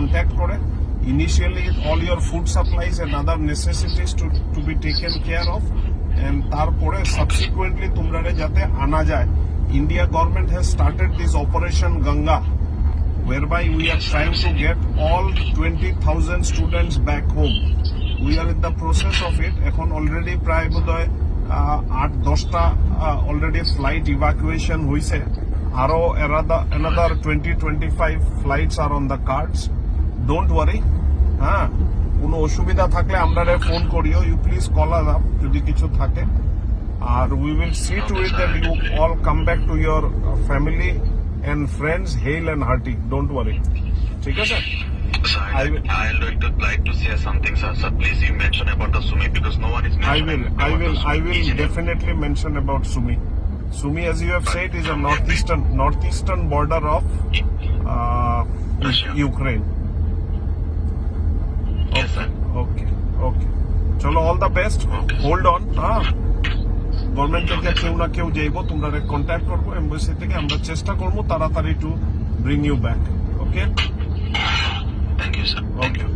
contact করে initially all your food supplies and other necessities to be taken care of, and তারপরে subsequently তোমরা যাতে আনা যায়. India government has started this operation Ganga, whereby we are trying to get all 20,000 students back home. We are in the process of it. এখন already প্রায় বোধহয় 8-10টা already flight evacuation হইছে. আরো another 20-25 flights are on the cards. Don't worry. হ্যাঁ, কোনো অসুবিধা থাকলে আমরারে phone করিও. You please call us up যদি কিছু থাকে. আর we will see to it that you all come back to your family and friends hale and hearty. Don't worry. ঠিক আছে? Sir, I would like to say something, sir. Sir, please you mention about the Sumi because no one is mentioning. I will definitely mention about Sumi. Sumi, as you have said, is a northeastern border of Ukraine. Yes, sir. Okay. Chalo, all the best. Okay. Hold on. Government থেকে কেউ না কেউ যাইব, তোমরা contact করবো embassy থেকে, আমরা চেষ্টা করবো তাড়াতাড়ি to bring you back. Okay, Thank you, sir. Okay.